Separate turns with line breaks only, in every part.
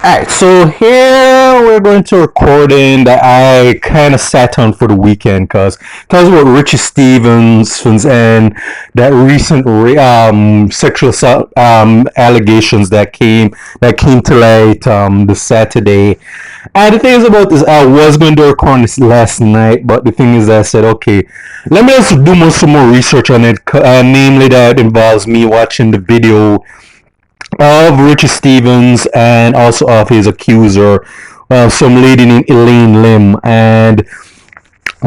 Alright, so here we're going to record in that I kind of sat on for the weekend because tells about Richie Stephens and that recent sexual assault allegations that came to light this Saturday. And the thing is about this, I was going to record this last night, but the thing is, I said, okay, let me just do some more research on it, namely that involves me watching the video of Richie Stephens and also of his accuser, some lady named Elaine Lim. And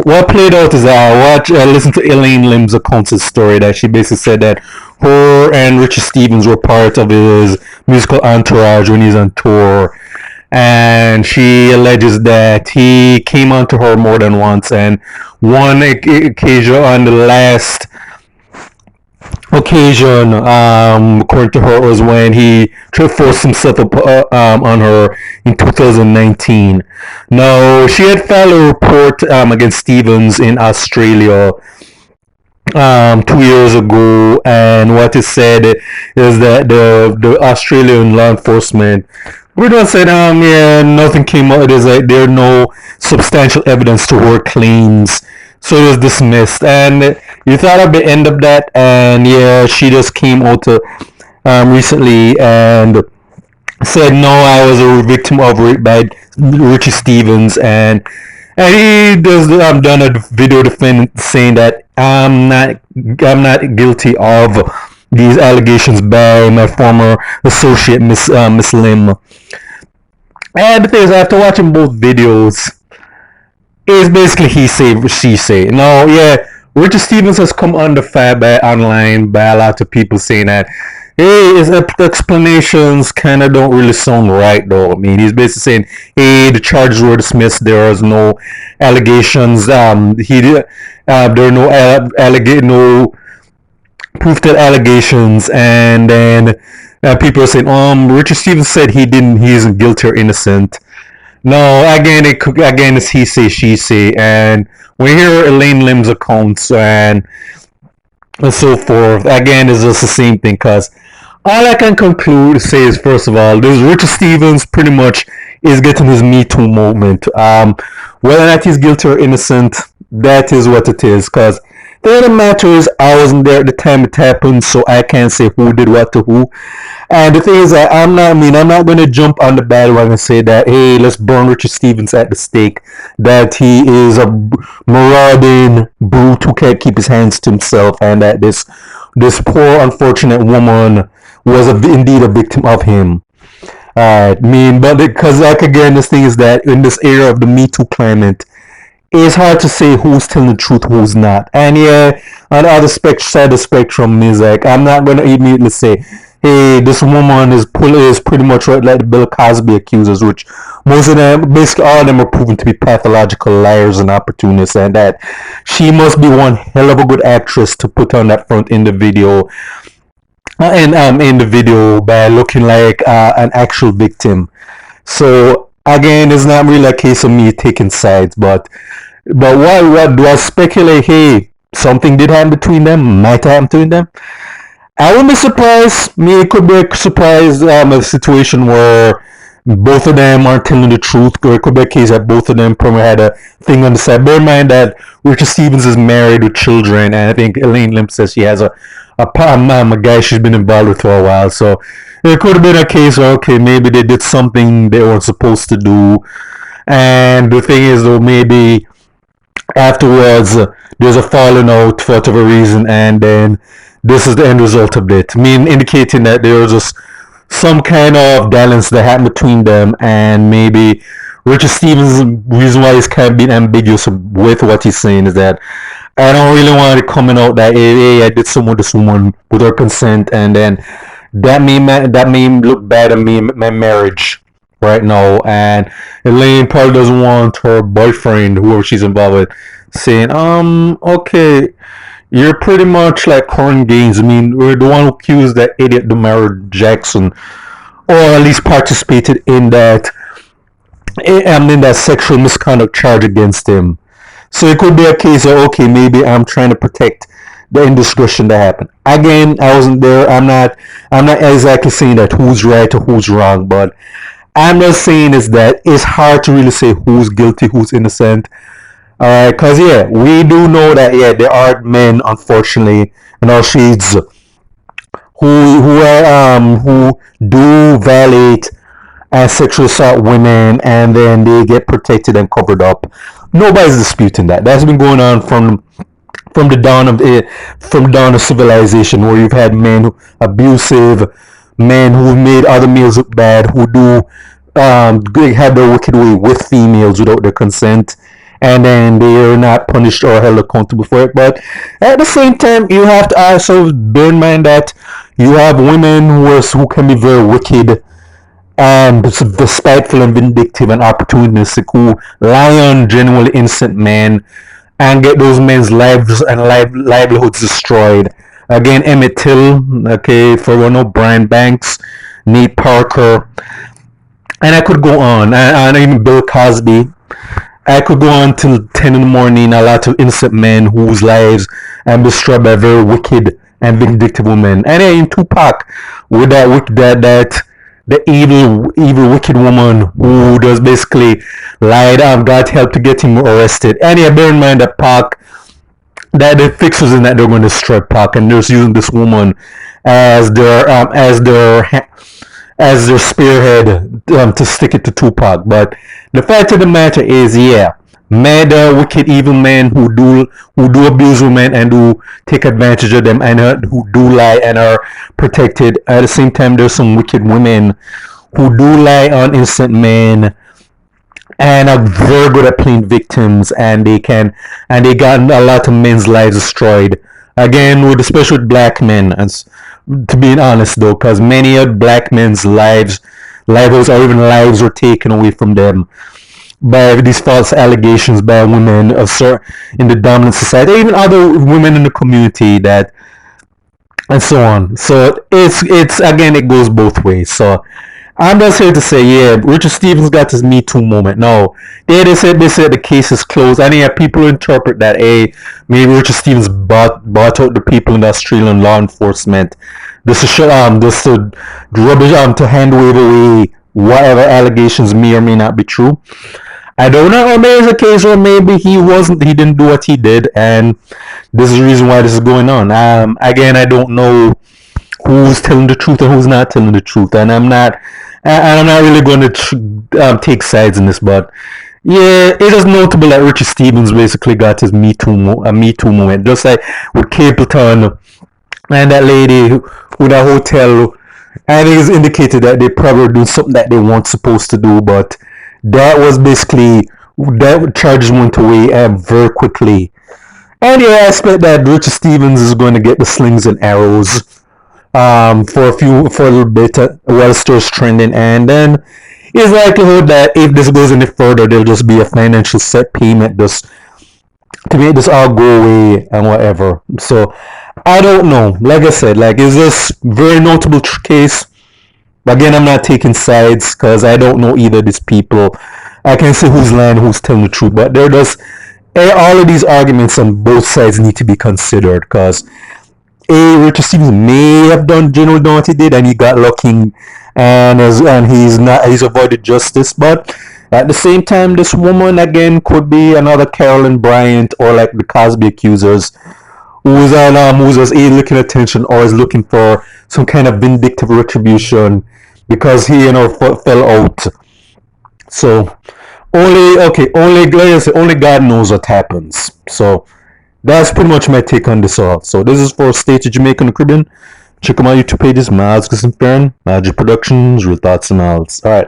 what played out is I listened to Elaine Lim's account of story that she basically said that her and Richie Stephens were part of his musical entourage when he's on tour. And she alleges that he came onto her more than once, and one occasion on the last occasion, according to her, was when he tried to force himself on her in 2019. Now, she had filed a report against Stephens in Australia 2 years ago, and what is said is that the Australian law enforcement we don't say yeah, nothing came out. There's like there no substantial evidence to her claims, so it was dismissed. And you thought at the end of that, and yeah, she just came out recently and said no, I was a victim of rape by Richie Stephens, and he does done a video defense saying that I'm not guilty of these allegations by my former associate Miss Lim. And the thing is, after watching both videos, it's basically he say she say. Now, yeah, Richard Stephens has come under fire online by a lot of people saying that hey, his explanations kind of don't really sound right though. I mean, he's basically saying, hey, the charges were dismissed. There was no allegations. There are no proof that allegations, and then people are saying, Richard Stephens said he isn't guilty or innocent. No, again, it's he say, she say, and we hear Elaine Lim's accounts and so forth. Again, it's just the same thing, because all I can conclude say is, first of all, this Richard Stephens pretty much is getting his Me Too moment. Whether or not he's guilty or innocent, that is what it is, because the other matter is I wasn't there at the time it happened, so I can't say who did what to who. And the thing is that I'm not going to jump on the bandwagon and say that, hey, let's burn Richard Stephens at the stake, that he is a marauding brute who can't keep his hands to himself, and that this poor unfortunate woman was indeed a victim of him. But because like again, this thing is that in this era of the Me Too climate, it's hard to say who's telling the truth, who's not. And yeah, on the other side of the spectrum is like, I'm not going to immediately say, hey, this woman is pretty much right like the Bill Cosby accusers, which most of them, basically all of them, are proven to be pathological liars and opportunists, and that she must be one hell of a good actress to put on that front in the video, in the video by looking like an actual victim. So again, it's not really a case of me taking sides, but what do I speculate? Hey, something did happen between them, might happen between them. I wouldn't be surprised. It could be a surprise, a situation where both of them aren't telling the truth, or it could be a case that both of them probably had a thing on the side. Bear in mind that Richard Stephens is married with children, and I think Elaine Lim says she has a guy she's been involved with for a while. So it could have been a case where, okay, maybe they did something they weren't supposed to do, and the thing is, though, maybe afterwards there's a falling out for whatever reason, and then this is the end result of it. Indicating that there was just some kind of balance that happened between them, and maybe Richard Stephens' reason why he's kind of being ambiguous with what he's saying is that I don't really want it coming out that hey, I did something with this woman with her consent, and then that may look bad at me, my marriage right now. And Elaine probably doesn't want her boyfriend, whoever she's involved with, saying, okay, you're pretty much like Corin Gaines. We're the one who accused that idiot Demar Jackson, or at least participated in that sexual misconduct charge against him. So it could be a case of, okay, maybe I'm trying to protect the indiscretion that happened. Again, I wasn't there. I'm not exactly saying that who's right or who's wrong, but I'm just saying is that it's hard to really say who's guilty, who's innocent. Alright, because yeah, we do know that yeah, there are men, unfortunately, in our streets who do violate and sexually assault women, and then they get protected and covered up. Nobody's disputing that. That's been going on from the dawn of civilization, where you've had men abusive, men who made other males look bad, who do have their wicked way with females without their consent, and then they are not punished or held accountable for it. But at the same time, you have to also bear in mind that you have women who can be very wicked and despiteful and vindictive and opportunistic, who lie on genuinely innocent men and get those men's lives and livelihoods destroyed. Again, Emmett Till, okay, for one of Brian Banks, Nate Parker, and I could go on, and even Bill Cosby. I could go on till 10 in the morning. A lot of innocent men whose lives are destroyed by very wicked and vindictive women. And then in Tupac, with that the evil wicked woman who does basically lied and got help to get him arrested. And yeah, bear in mind that that the fix was in that they're going to destroy Pac, and they're using this woman as their spearhead to stick it to Tupac. But the fact of the matter is, yeah, mad wicked evil men who do abuse women and do take advantage of them, and who do lie and are protected. At the same time, there's some wicked women who do lie on innocent men and are very good at playing victims, and they got a lot of men's lives destroyed. Again, especially with black men, and to be honest though, because many of black men's lives or even lives were taken away from them by these false allegations by women in the dominant society, even other women in the community, that and so on. So it's again, it goes both ways. So I'm just here to say, yeah, Richard Stephens got his Me Too moment. No, they said the case is closed. And yeah, people interpret that, hey, maybe Richard Stephens bought out the people in the Australian law enforcement. This is to rubbish to hand wave away whatever allegations may or may not be true. I don't know, or maybe it's a case where maybe he didn't do what he did, and this is the reason why this is going on. Again, I don't know who's telling the truth and who's not telling the truth, and I'm not really going to take sides in this, but yeah, it is notable that Richie Stephens basically got his Me Too moment, just like with Capleton and that lady with a hotel, and it is indicated that they probably do something that they weren't supposed to do, but that was basically, that charges went away very quickly. And yeah, I expect that Richard Stephens is going to get the slings and arrows for a little bit while still trending, and then is likelihood that if this goes any further, there'll just be a financial set payment just to make this all go away and whatever. So I don't know. Like I said, it's this very notable case. Again, I'm not taking sides because I don't know either of these people. I can say who's lying, who's telling the truth, but all of these arguments on both sides need to be considered, because Richard Stephens may have generally done what he did, and he got lucky, and he's avoided justice. But at the same time, this woman again could be another Carolyn Bryant, or like the Cosby accusers, who's just looking attention, or is looking for some kind of vindictive retribution because he fell out. So only God knows what happens. So that's pretty much my take on this all. So this is for State of Jamaica and the Caribbean. Check out my YouTube pages, Miles Farron, Magic Productions, Real Thoughts and Miles. Alright.